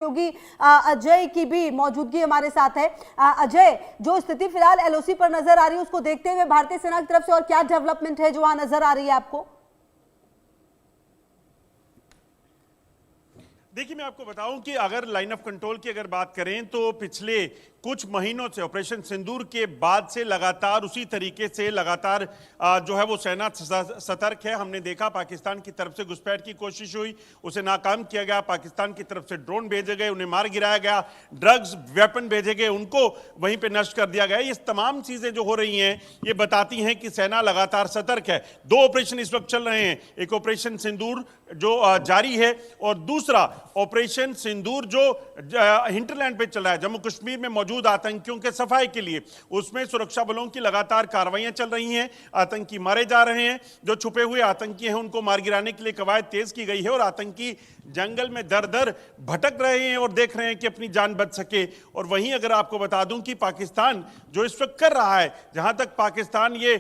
योगी अजय की भी मौजूदगी हमारे साथ है। अजय, जो स्थिति फिलहाल एलओसी पर नजर आ रही है उसको देखते हुए भारतीय सेना की तरफ से और क्या डेवलपमेंट है जो वहां नजर आ रही है आपको? देखिए, मैं आपको बताऊं कि अगर लाइन ऑफ कंट्रोल की अगर बात करें तो पिछले कुछ महीनों से ऑपरेशन सिंदूर के बाद से लगातार उसी तरीके से लगातार जो है वो सेना सतर्क है। हमने देखा पाकिस्तान की तरफ से घुसपैठ की कोशिश हुई, उसे नाकाम किया गया। पाकिस्तान की तरफ से ड्रोन भेजे गए, उन्हें मार गिराया गया। ड्रग्स वेपन भेजे गए, उनको वहीं पे नष्ट कर दिया गया। ये तमाम चीजें जो हो रही हैं ये बताती हैं कि सेना लगातार सतर्क है। दो ऑपरेशन इस वक्त चल रहे हैं, एक ऑपरेशन सिंदूर जो जारी है और दूसरा ऑपरेशन सिंदूर जो हिंटरलैंड पे चल रहा है, जम्मू कश्मीर में मौजूद आतंकियों के सफाई के लिए। उसमें सुरक्षा बलों की लगातार कार्रवाइयां चल रही हैं, आतंकी मारे जा रहे हैं। जो छुपे हुए आतंकी हैं उनको मार गिराने के लिए कवायद तेज की गई है और आतंकी जंगल में दर दर भटक रहे हैं और देख रहे हैं कि अपनी जान बच सके। और वहीं अगर आपको बता दूं कि पाकिस्तान जो इस वक्त कर रहा है, जहां तक पाकिस्तान ये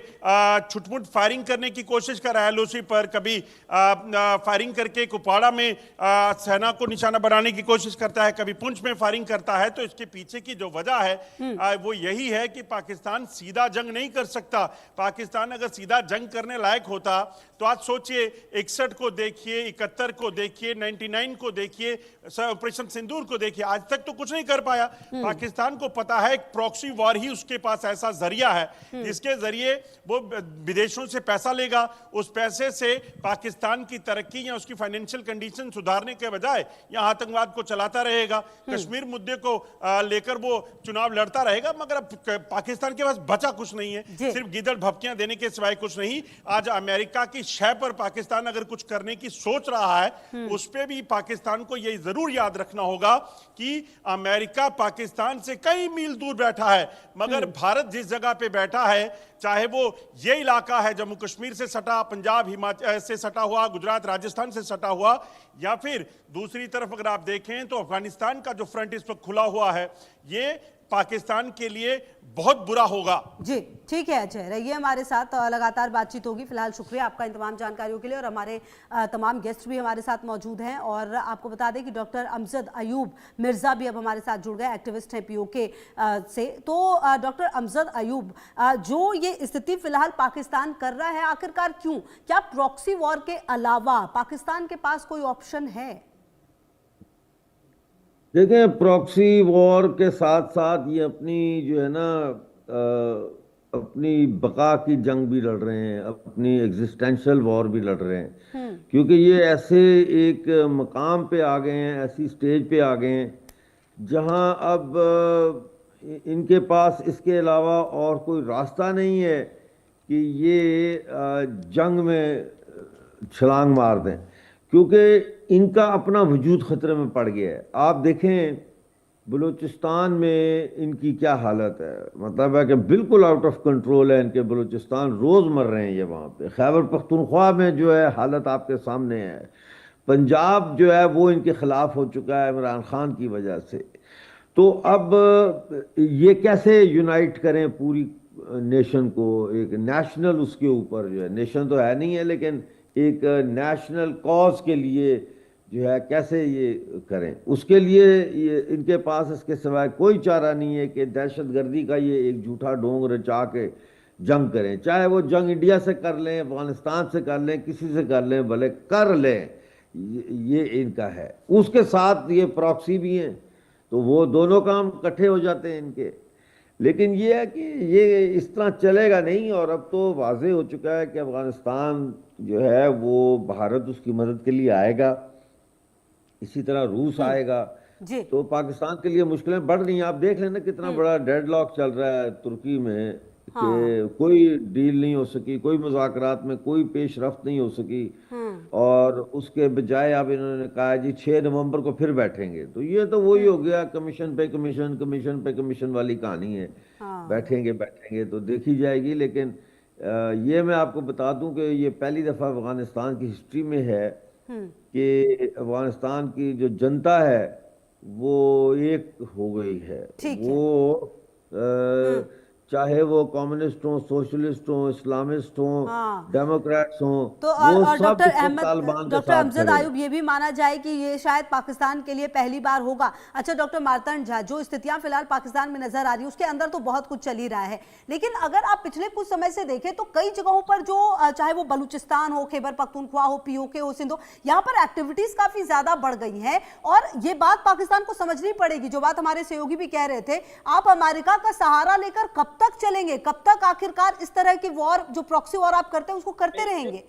छुटमुट फायरिंग करने की कोशिश कर रहा है एलओसी पर, कभी फायरिंग करके कुपवाड़ा में सेना को निशाना बनाने की कोशिश करता है, कभी पुंछ में फायरिंग करता है, तो इसके पीछे की जो वजह है वो यही है कि पाकिस्तान सीधा जंग नहीं कर सकता। पाकिस्तान अगर सीधा जंग करने लायक होता तो आज सोचिए 61 को देखिए, 71 को देखिए, 99 को देखिए, ऑपरेशन सिंदूर को देखिए, आज तक तो कुछ नहीं कर पाया। पाकिस्तान को पता है एक प्रॉक्सी वॉर ही उसके पास ऐसा जरिया है जिसके जरिए वो विदेशों से पैसा लेगा। उस पैसे से पाकिस्तान की तरक्की या उसकी फाइनेंशियल कंडीशन सुधारने के बजाय यहां आतंकवाद को चलाता रहेगा। कश्मीर मुद्दे को लेकर वो चुनाव लड़ता रहेगा, मगर अब पाकिस्तान के पास बचा कुछ नहीं है, सिर्फ गिदड़ भपकियां देने के सिवाय कुछ नहीं। आज अमेरिका की शय पर पाकिस्तान अगर कुछ करने की सोच रहा है उस पे भी पाकिस्तान को यह जरूर याद रखना होगा कि अमेरिका पाकिस्तान से कई मील दूर बैठा है, मगर भारत जिस जगह पे बैठा है, चाहे वो ये इलाका है जम्मू कश्मीर से सटा, पंजाब हिमाचल से सटा हुआ, गुजरात राजस्थान से सटा हुआ, या फिर दूसरी तरफ अगर आप देखें तो अफगानिस्तान का जो फ्रंट इस पर खुला हुआ है, ये पाकिस्तान के लिए बहुत बुरा होगा। जी ठीक है अजय, रहिए हमारे साथ, लगातार बातचीत होगी। फिलहाल शुक्रिया आपका इन तमाम जानकारियों के लिए और हमारे तमाम गेस्ट भी हमारे साथ मौजूद हैं। और आपको बता दें कि डॉक्टर अमजद अयूब मिर्जा भी अब हमारे साथ जुड़ गए, एक्टिविस्ट हैं पीओके से। तो डॉक्टर अमजद अयूब, जो ये स्थिति फिलहाल पाकिस्तान कर रहा है आखिरकार क्यों? क्या प्रॉक्सी वॉर के अलावा पाकिस्तान के पास कोई ऑप्शन है? देखें, प्रॉक्सी वॉर के साथ साथ ये अपनी जो है ना अपनी बका की जंग भी लड़ रहे हैं, अपनी एग्जिस्टेंशियल वॉर भी लड़ रहे हैं। क्योंकि ये ऐसे एक मकाम पे आ गए हैं, ऐसी स्टेज पे आ गए हैं जहां अब इनके पास इसके अलावा और कोई रास्ता नहीं है कि ये जंग में छलांग मार दें, क्योंकि इनका अपना वजूद खतरे में पड़ गया है। आप देखें बलूचिस्तान में इनकी क्या हालत है, मतलब है कि बिल्कुल आउट ऑफ कंट्रोल है इनके बलूचिस्तान, रोज़ मर रहे हैं ये वहाँ पे। खैबर पख्तूनख्वा में जो है हालत आपके सामने है। पंजाब जो है वो इनके खिलाफ हो चुका है इमरान खान की वजह से। तो अब ये कैसे यूनाइट करें पूरी नेशन को, एक नेशनल उसके ऊपर जो है, नेशन तो है नहीं है लेकिन एक नेशनल कॉज के लिए जो है कैसे ये करें। उसके लिए ये इनके पास इसके सिवाय कोई चारा नहीं है कि दहशतगर्दी का ये एक झूठा ढोंग रचा के जंग करें। चाहे वो जंग इंडिया से कर लें, अफगानिस्तान से कर लें, किसी से कर लें, भले कर लें, ये इनका है। उसके साथ ये प्रॉक्सी भी हैं, तो वो दोनों काम इकट्ठे हो जाते हैं इनके। लेकिन ये है कि ये इस तरह चलेगा नहीं, और अब तो वाज़ेह हो चुका है कि अफगानिस्तान जो है वो भारत उसकी मदद के लिए आएगा, इसी तरह रूस आएगा। तो पाकिस्तान के लिए मुश्किलें बढ़ रही हैं। आप देख लेना कितना बड़ा डेडलॉक चल रहा है तुर्की में, कि कोई डील नहीं हो सकी, कोई मुज़ाकरात में कोई पेशरफ्त नहीं हो सकी, और उसके बजाय अब इन्होंने कहा जी 6 नवंबर को फिर बैठेंगे। तो ये तो वही हो गया, कमीशन पे कमीशन, कमीशन पे कमीशन वाली कहानी है। बैठेंगे बैठेंगे तो देखी जाएगी। लेकिन ये मैं आपको बता दूं कि ये पहली दफ़ा अफगानिस्तान की हिस्ट्री में है कि अफगानिस्तान की जो जनता है वो एक हो गई है। वो चाहे वो कम्युनिस्ट हो, सोशलिस्ट हो, इस्लामिस्ट हो, हाँ। डेमोक्रेट्स हो, तो वो और सब डॉक्टर एक ताल बांध के डॉक्टर साथ अमजद खड़े। आयूब, ये भी माना जाए कि ये शायद पाकिस्तान के लिए पहली बार होगा। अच्छा डॉक्टर मार्तंड झा, जो स्थितियां फिलहाल पाकिस्तान में नजर आ रही है उसके अंदर तो बहुत कुछ चल ही रहा है, लेकिन अगर आप पिछले कुछ समय से देखें तो कई जगहों पर जो चाहे वो बलूचिस्तान हो, खैबर पख्तूनख्वा हो, पीओके हो, सिंध हो, यहाँ पर एक्टिविटीज काफी ज्यादा बढ़ गई हैं। और ये बात पाकिस्तान को समझनी पड़ेगी, जो बात हमारे सहयोगी भी कह रहे थे, आप अमेरिका का सहारा लेकर कब तक चलेंगे, कब तक आखिरकार इस तरह की वॉर, जो प्रॉक्सी वॉर आप करते हैं, उसको करते रहेंगे?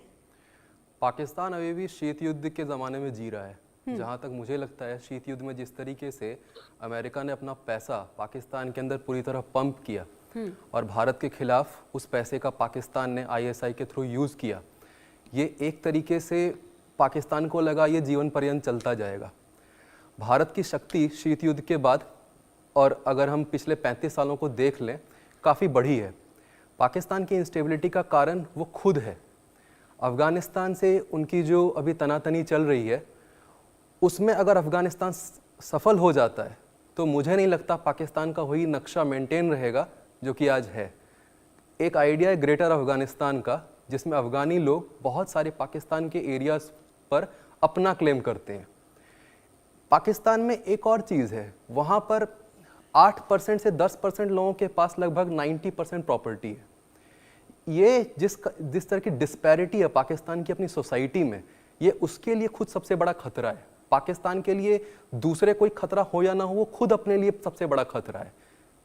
पाकिस्तान अभी भी शीत युद्ध के ज़माने में जी रहा है। जहाँ तक मुझे लगता है, शीत युद्ध में जिस तरीके से अमेरिका ने अपना पैसा पाकिस्तान के अंदर पूरी तरह पंप किया और भारत के खिलाफ उस पैसे का पाकिस्तान ने आईएसआई के थ्रू यूज़ किया, ये एक तरीके से पाकिस्तान को लगा ये जीवन पर्यंत चलता जाएगा। भारत की शक्ति शीत युद्ध के बाद, और अगर हम पिछले 35 सालों को देख लें, काफ़ी बढ़ी है। पाकिस्तान की इंस्टेबिलिटी का कारण वो खुद है। अफ़गानिस्तान से उनकी जो अभी तनातनी चल रही है, उसमें अगर अफ़गानिस्तान सफल हो जाता है तो मुझे नहीं लगता पाकिस्तान का वही नक्शा मेंटेन रहेगा जो कि आज है। एक आइडिया है ग्रेटर अफ़गानिस्तान का, जिसमें अफ़गानी लोग बहुत सारे पाकिस्तान के एरियाज़ पर अपना क्लेम करते हैं। पाकिस्तान में एक और चीज़ है, वहाँ पर 8% से 10% लोगों के पास लगभग 90% प्रॉपर्टी है। ये जिस तरह की डिस्पैरिटी है पाकिस्तान की अपनी सोसाइटी में, ये उसके लिए खुद सबसे बड़ा खतरा है। पाकिस्तान के लिए दूसरे कोई खतरा हो या ना हो, वो खुद अपने लिए सबसे बड़ा खतरा है।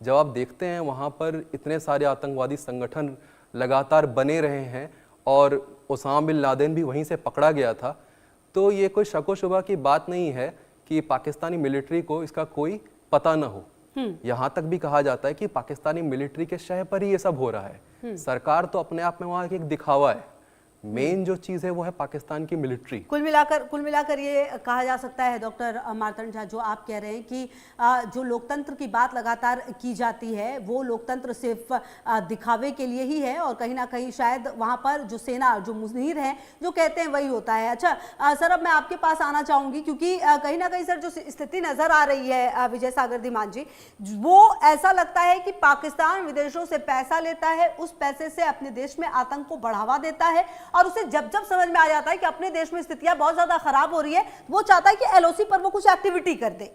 जब आप देखते हैं वहाँ पर इतने सारे आतंकवादी संगठन लगातार बने रहे हैं और ओसामा बिन लादेन भी वहीं से पकड़ा गया था, तो ये कोई शक व शुबा की बात नहीं है कि पाकिस्तानी मिलिट्री को इसका कोई पता ना हो। यहाँ तक भी कहा जाता है कि पाकिस्तानी मिलिट्री के शह पर ही ये सब हो रहा है। सरकार तो अपने आप में वहाँ एक दिखावा है, मेन जो चीज है वो है पाकिस्तान की मिलिट्री। कुल मिलाकर ये कहा जा सकता है डॉक्टर मार्तंड झा, जो आप कह रहे हैं कि जो लोकतंत्र की बात लगातार की जाती है वो लोकतंत्र सिर्फ दिखावे के लिए ही है, और कहीं ना कहीं शायद वहां पर जो सेना, जो मुनीर हैं, जो कहते हैं वही होता है। अच्छा सर, अब मैं आपके पास आना चाहूंगी, क्योंकि कहीं ना कहीं सर जो स्थिति नजर आ रही है विजय सागर धीमान जी, वो ऐसा लगता है कि पाकिस्तान विदेशों से पैसा लेता है, उस पैसे से अपने देश में आतंक को बढ़ावा देता है, और उसे जब जब समझ में आ जाता है कि अपने देश में स्थितियां बहुत ज्यादा खराब हो रही है, वो चाहता है कि एलओसी पर वो कुछ एक्टिविटी कर दे।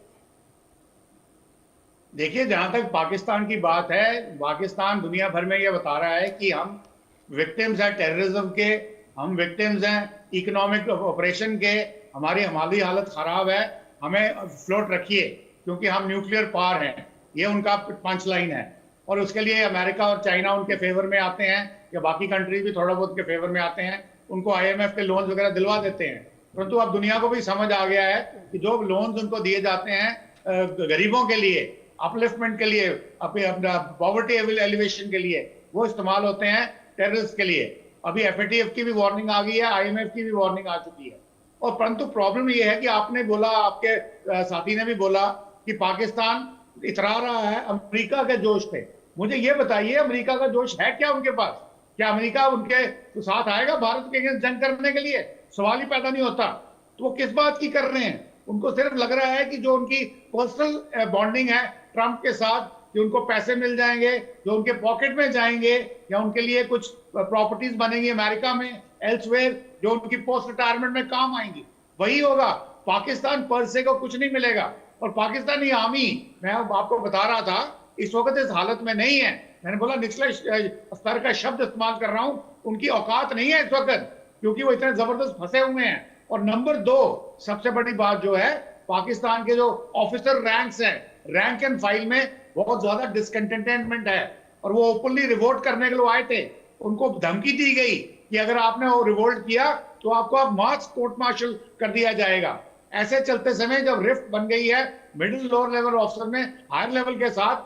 देखिए, जहां तक पाकिस्तान की बात है, पाकिस्तान दुनिया भर में यह बता रहा है कि हम विक्टिम्स हैं टेररिज्म के, हम विक्टिम्स हैं इकोनॉमिक ऑपरेशन के, हमारी हालत खराब है, हमें फ्लोट रखिए क्योंकि हम न्यूक्लियर पावर हैं। ये उनका पंच लाइन है, और उसके लिए अमेरिका और चाइना उनके फेवर में आते हैं, या बाकी कंट्रीज भी थोड़ा बहुत के फेवर में आते हैं, उनको आईएमएफ के लोन्स वगैरह दिलवा देते हैं। परंतु अब दुनिया को भी समझ आ गया है कि जो लोन्स उनको दिए जाते हैं गरीबों के लिए, अपलिफ्टमेंट के लिए, अपना पॉवर्टी एलिवेशन के लिए, वो इस्तेमाल होते हैं टेररिस्ट के लिए। अभी एफएटीएफ की भी वार्निंग आ गई है, आईएमएफ की भी वार्निंग आ चुकी है। और परंतु प्रॉब्लम ये है कि आपने बोला, आपके साथी ने भी बोला कि पाकिस्तान इतरा रहा है अमेरिका के जोश पे। मुझे ये बताइए, अमेरिका का जोश है क्या उनके पास? क्या अमेरिका उनके साथ आएगा भारत के अगेंस्ट जंग करने के लिए? सवाल ही पैदा नहीं होता। तो वो किस बात की कर रहे हैं? उनको सिर्फ लग रहा है कि जो उनकी पर्सनल बॉन्डिंग है ट्रंप के साथ, कि उनको पैसे मिल जाएंगे जो उनके पॉकेट में जाएंगे, या उनके लिए कुछ प्रॉपर्टीज बनेंगी अमेरिका में, एल्सवेयर, जो उनकी पोस्ट रिटायरमेंट में काम आएंगी, वही होगा। पाकिस्तान पर से को कुछ नहीं मिलेगा। और पाकिस्तानी आर्मी, मैं आपको बता रहा था, इस वक्त इस हालत में नहीं है। मैंने बोला निचले स्तर का शब्द इस्तेमाल कर रहा हूं, उनकी औकात नहीं है इस वक्त, क्योंकि वो इतने जबरदस्त फंसे हुए हैं। और नंबर 2 सबसे बड़ी बात जो है, पाकिस्तान के जो ऑफिसर रैंक्स हैं, रैंक एंड फाइल में बहुत ज्यादा डिसकंटेंटमेंट है, और वो ओपनली रिवोल्ट करने के लिए आए थे। उनको धमकी दी गई कि अगर आपने वो रिवोल्ट किया तो आपको अब मार्च कोर्ट मार्शल कर दिया जाएगा। ऐसे चलते समय जब रिफ्ट बन गई है मिडिल लोअर लेवल ऑफिसर में हायर लेवल के साथ,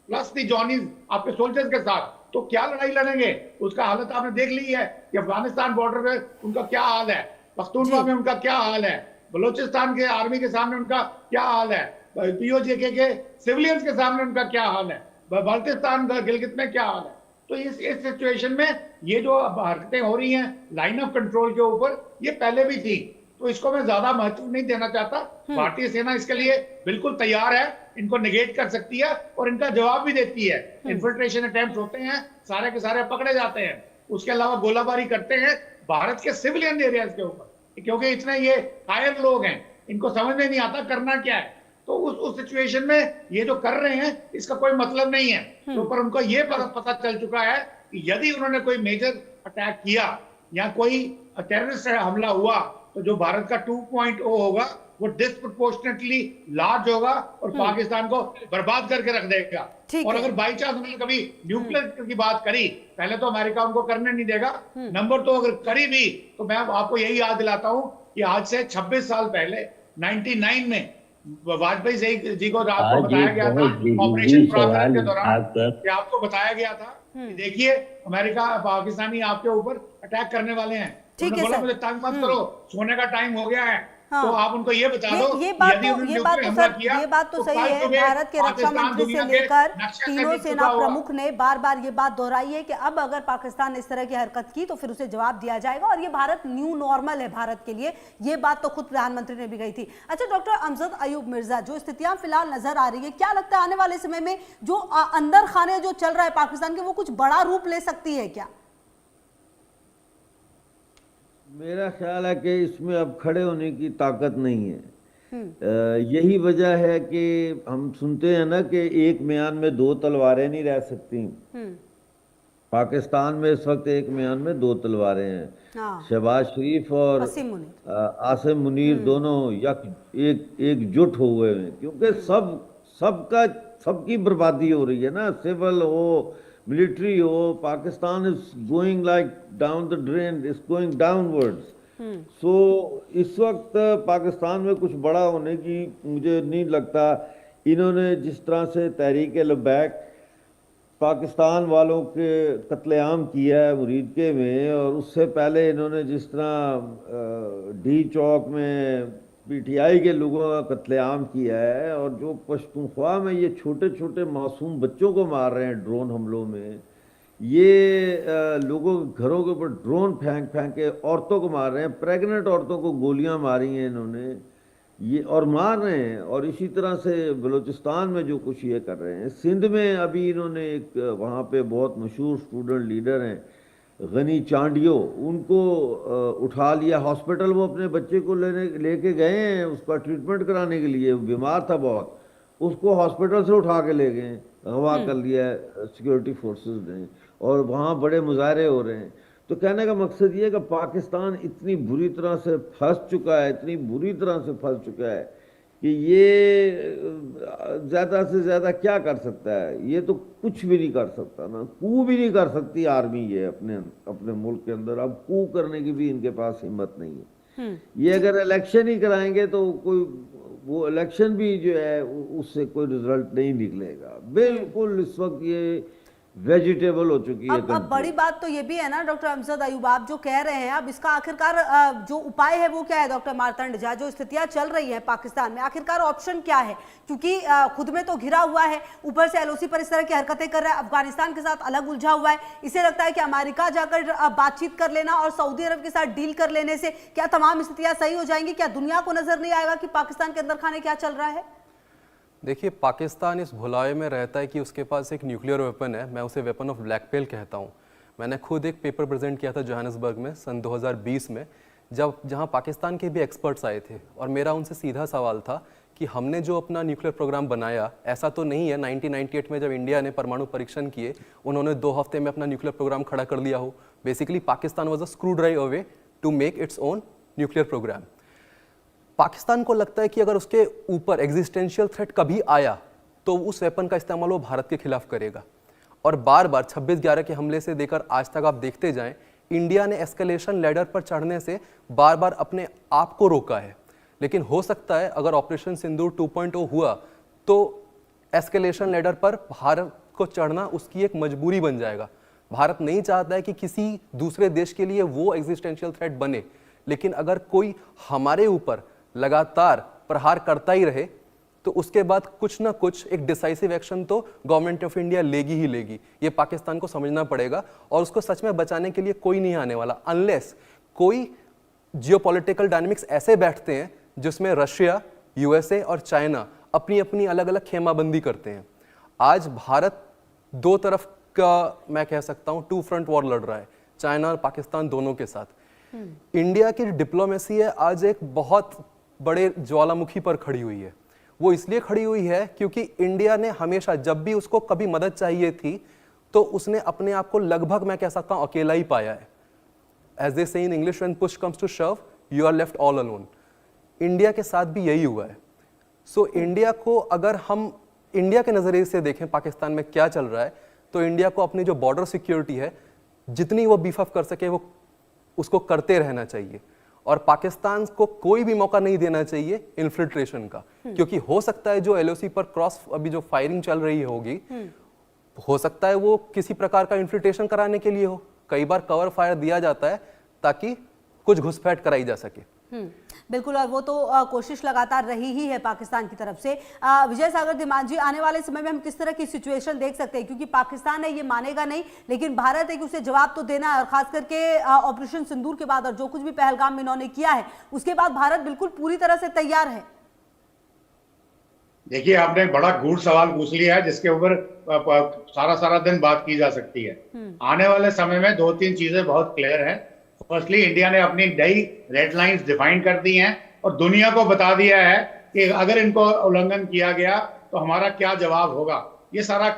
प्लस दी जॉनीज आपके सोल्जर्स के साथ, तो क्या लड़ाई लड़ेंगे? उसका हालत आपने देख ली है कि अफगानिस्तान बॉर्डर पे उनका क्या हाल है, पख्तूनख्वा में उनका क्या हाल है, बलोचिस्तान के आर्मी के सामने उनका क्या हाल है, पीओजेके के सिविलियंस के सामने उनका क्या हाल है, बाल्टिस्तान गिलगित में क्या हाल है। तो इस सिचुएशन में ये जो हरकतें हो रही हैं लाइन ऑफ कंट्रोल के ऊपर, ये पहले भी थी। तो इसको मैं ज्यादा महत्व नहीं देना चाहता। भारतीय सेना इसके लिए बिल्कुल तैयार है, इनको निगेट कर सकती है और इनका जवाब भी देती है। इन्फिल्ट्रेशन अटेम्प्ट होते हैं, सारे के सारे पकड़े जाते हैं। उसके अलावा गोलाबारी करते हैं भारत के सिविलियन एरियाज के ऊपर, क्योंकि इतने ये कायर लोग हैं, इनको समझ में नहीं आता करना क्या है। तो उस सिचुएशन में ये जो कर रहे हैं इसका कोई मतलब नहीं है। तो पर उनको ये पता चल चुका है कि यदि उन्होंने कोई मेजर अटैक किया या कोई टेररिस्ट हमला हुआ तो जो भारत का 2.0 होगा वो डिस्प्रपोर्शनेटली लार्ज होगा और पाकिस्तान को बर्बाद करके रख देगा। और अगर बाई चांस उन्होंने कभी न्यूक्लियर की बात करी, पहले तो अमेरिका उनको करने नहीं देगा, नंबर तो अगर करी भी तो मैं आपको यही याद दिलाता हूं कि आज से 26 साल पहले 99 में वाजपेयी जी को रात को बताया गया था ऑपरेशन प्रार्थना के दौरान कि आपको बताया गया था कि देखिए अमेरिका पाकिस्तानी आपके ऊपर अटैक करने वाले हैं। ठीक है बोला सर, मुझे तंग मत करो, सोने का टाइम हो गया है। तो आप उनको ये बता दो ये बात यदि तो उन्होंने ये बात तो हमला सर किया, ये बात तो सही कल है। सुबह भारत के रक्षा पाकिस्तान मंत्री से दुनिया के लेकर नक्शे से तीनों मिट सेना चुका होगा। प्रमुख ने बार बार ये बात दोहराई है कि अब अगर पाकिस्तान इस तरह की हरकत की तो फिर उसे जवाब दिया जाएगा और ये भारत न्यू नॉर्मल है भारत के लिए। ये बात तो खुद प्रधानमंत्री ने भी कही थी। अच्छा डॉक्टर अमजद अयूब मिर्जा, जो स्थितियां फिलहाल नजर आ रही है, क्या लगता है आने वाले समय में जो अंदर खाने जो चल रहा है पाकिस्तान के, वो कुछ बड़ा रूप ले सकती है क्या? मेरा ख्याल है कि इसमें अब खड़े होने की ताकत नहीं है। यही वजह है कि हम सुनते हैं ना कि एक म्यान में दो तलवारें नहीं रह सकती। पाकिस्तान में इस वक्त एक म्यान में दो तलवारें हैं। हाँ। शहबाज शरीफ और आसिम मुनीर। आसिम मुनीर दोनों एकजुट हो हुए हैं, क्योंकि सबकी बर्बादी हो रही है ना, सिविल हो मिलिट्री हो। Pakistan is going like down the drain, is going downwards. So इस वक्त पाकिस्तान में कुछ बड़ा होने की मुझे नहीं लगता। इन्होंने जिस तरह से तहरीक लब्बैक पाकिस्तान वालों के कत्लेआम किया है मुरीदके में, और उससे पहले इन्होंने जिस तरह डी चौक में पीटीआई के लोगों का कत्लेआम किया है, और जो पश्तूनख्वा में ये छोटे छोटे मासूम बच्चों को मार रहे हैं ड्रोन हमलों में, ये लोगों के घरों के ऊपर ड्रोन फेंक के औरतों को मार रहे हैं, प्रेग्नेंट औरतों को गोलियां मारी हैं इन्होंने, ये और मार रहे हैं। और इसी तरह से बलूचिस्तान में जो कुछ ये कर रहे हैं, सिंध में अभी इन्होंने एक वहाँ पे बहुत मशहूर स्टूडेंट लीडर हैं गनी चांडियो, उनको उठा लिया हॉस्पिटल। वो अपने बच्चे को लेके गए हैं उसका ट्रीटमेंट कराने के लिए, बीमार था बहुत, उसको हॉस्पिटल से उठा के ले गए, अगवा कर लिया सिक्योरिटी फोर्सेस ने, और वहाँ बड़े मुजाहरे हो रहे हैं। तो कहने का मकसद ये है कि पाकिस्तान इतनी बुरी तरह से फंस चुका है, इतनी बुरी तरह से फंस चुका है कि ये ज़्यादा से ज़्यादा क्या कर सकता है? ये तो कुछ भी नहीं कर सकता ना, कू भी नहीं कर सकती आर्मी ये अपने मुल्क के अंदर। अब कू करने की भी इनके पास हिम्मत नहीं है। ये अगर इलेक्शन ही कराएंगे तो कोई वो इलेक्शन भी जो है उससे कोई रिजल्ट नहीं निकलेगा। बिल्कुल इस वक्त ये वेजिटेबल हो चुकी है। अब बड़ी बात तो ये भी है ना डॉक्टर अमजद अयूब, आप जो कह रहे हैं, अब इसका आखिरकार जो उपाय है वो क्या है डॉक्टर मार्तंड झा? जो स्थितियां चल रही हैं पाकिस्तान में, आखिरकार ऑप्शन क्या है? क्योंकि खुद में तो घिरा हुआ है, ऊपर से एलओसी पर इस तरह की हरकतें कर रहा है, अफगानिस्तान के साथ अलग उलझा हुआ है। इसे लगता है कि अमेरिका जाकर बातचीत कर लेना और सऊदी अरब के साथ डील कर लेने से क्या तमाम स्थितियां सही हो जाएंगी? क्या दुनिया को नजर नहीं आएगा कि पाकिस्तान के अंदर खाने क्या चल रहा है? देखिए, पाकिस्तान इस भुलावे में रहता है कि उसके पास एक न्यूक्लियर वेपन है। मैं उसे वेपन ऑफ ब्लैकमेल कहता हूँ। मैंने खुद एक पेपर प्रेजेंट किया था जोहानिसबर्ग में सन 2020 में, जहाँ पाकिस्तान के भी एक्सपर्ट्स आए थे, और मेरा उनसे सीधा सवाल था कि हमने जो अपना न्यूक्लियर प्रोग्राम बनाया, ऐसा तो नहीं है 1998 में जब इंडिया ने परमाणु परीक्षण किए, उन्होंने 2 हफ्ते में अपना न्यूक्लियर प्रोग्राम खड़ा कर लिया हो। Basically Pakistan was a screw drive away to make its own nuclear program. Pakistan को लगता है कि अगर उसके ऊपर एग्जिस्टेंशियल थ्रेट कभी आया तो उस वेपन का इस्तेमाल वो भारत के खिलाफ करेगा। और बार बार 26/11 के हमले से देकर आज तक आप देखते जाएं, इंडिया ने एस्केलेशन लैडर पर चढ़ने से बार बार अपने आप को रोका है। लेकिन हो सकता है अगर ऑपरेशन सिंदूर 2.0 हुआ तो एस्केलेशन लैडर पर भारत को चढ़ना उसकी एक मजबूरी बन जाएगा। भारत नहीं चाहता है कि किसी दूसरे देश के लिए वो एग्जिस्टेंशियल थ्रेट बने, लेकिन अगर कोई हमारे ऊपर लगातार प्रहार करता ही रहे तो उसके बाद कुछ ना कुछ एक डिसाइसिव एक्शन तो गवर्नमेंट ऑफ इंडिया लेगी ही लेगी। ये पाकिस्तान को समझना पड़ेगा, और उसको सच में बचाने के लिए कोई नहीं आने वाला अनलेस कोई जियोपॉलिटिकल डायनामिक्स ऐसे बैठते हैं जिसमें रशिया, यूएसए और चाइना अपनी अपनी अलग अलग खेमाबंदी करते हैं। आज भारत दो तरफ का, मैं कह सकता हूं, टू फ्रंट वॉर लड़ रहा है, चाइना और पाकिस्तान दोनों के साथ। इंडिया की डिप्लोमेसी है आज एक बहुत बड़े ज्वालामुखी पर खड़ी हुई है। वो इसलिए खड़ी हुई है क्योंकि इंडिया ने हमेशा, जब भी उसको कभी मदद चाहिए थी, तो उसने अपने आप को लगभग, मैं कह सकता हूं, अकेला ही पाया है। As they say in English, when push comes to shove, you are left all alone. India के साथ भी यही हुआ है। सो इंडिया को, अगर हम इंडिया के नजरिए से देखें पाकिस्तान में क्या चल रहा है, तो इंडिया को अपनी जो बॉर्डर सिक्योरिटी है, जितनी वो बीफ अप कर सके वो उसको करते रहना चाहिए, और पाकिस्तान को कोई भी मौका नहीं देना चाहिए इन्फिल्ट्रेशन का। क्योंकि हो सकता है जो एलओसी पर क्रॉस अभी जो फायरिंग चल रही होगी, हो सकता है वो किसी प्रकार का इन्फिल्ट्रेशन कराने के लिए हो। कई बार कवर फायर दिया जाता है ताकि कुछ घुसपैठ कराई जा सके। बिल्कुल, और वो तो कोशिश लगातार रही ही है पाकिस्तान की तरफ से। विजय सागर धीमान जी, आने वाले समय में हम किस तरह की सिचुएशन देख सकते हैं, क्योंकि पाकिस्तान है ये मानेगा नहीं, लेकिन भारत है कि उसे जवाब तो देना है, और खास करके ऑपरेशन सिंदूर के बाद और जो कुछ भी पहलगाम में इन्होंने किया है उसके बाद भारत बिल्कुल पूरी तरह से तैयार है। देखिए, आपने बड़ा गूढ़ सवाल पूछ लिया है जिसके ऊपर सारा दिन बात की जा सकती है। आने वाले समय में दो तीन चीजें बहुत क्लियर है। फर्स्टली, इंडिया ने अपनी नई रेड लाइंस डिफाइन कर दी हैं और दुनिया को बता दिया है कि अगर इनको उल्लंघन किया गया तो हमारा क्या जवाब होगा। ये सारा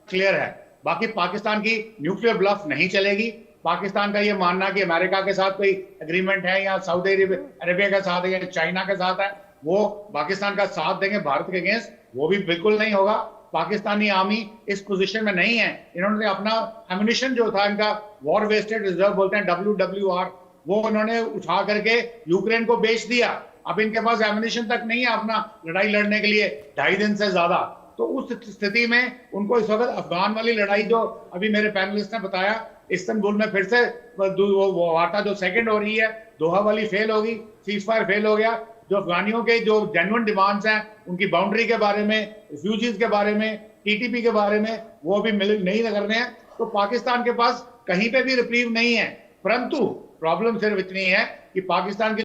क्लियर है। बाकी पाकिस्तान की न्यूक्लियर ब्लफ नहीं चलेगी। पाकिस्तान का ये मानना कि अमेरिका के साथ कोई एग्रीमेंट है या सऊदी अरेबिया के साथ है या चाइना के साथ है, वो पाकिस्तान का साथ देंगे भारत के अगेंस्ट, वो भी बिल्कुल नहीं होगा। पाकिस्तानी आर्मी इस पोजीशन में नहीं है। इन्होंने अपना एम्युनिशन जो था, इनका वॉर वेस्टेड रिजर्व बोलते हैं WWR, वो इन्होंने उठा करके यूक्रेन को बेच दिया। अब इनके पास एम्युनिशन तक नहीं है अपना लड़ाई लड़ने के लिए 2.5 दिन से ज्यादा। तो उस स्थिति में उनको इस वक्त अफगान वाली लड़ाई, जो अभी मेरे पैनलिस्ट ने बताया, इस्तांबुल में फिर से वो वार्ता जो सेकंड हो रही है, दोहा वाली फेल होगी, सीज फायर फेल हो गया। जो अफगानियों के जो जेन्युइन डिमांड्स हैं, उनकी बाउंड्री के बारे में, रिफ्यूजीज के बारे में, TTP के बारे में, वो भी नहीं करने हैं। तो पाकिस्तान के पास कहीं पे भी रिप्रीव नहीं है। परंतु प्रॉब्लम सिर्फ इतनी है कि पाकिस्तान की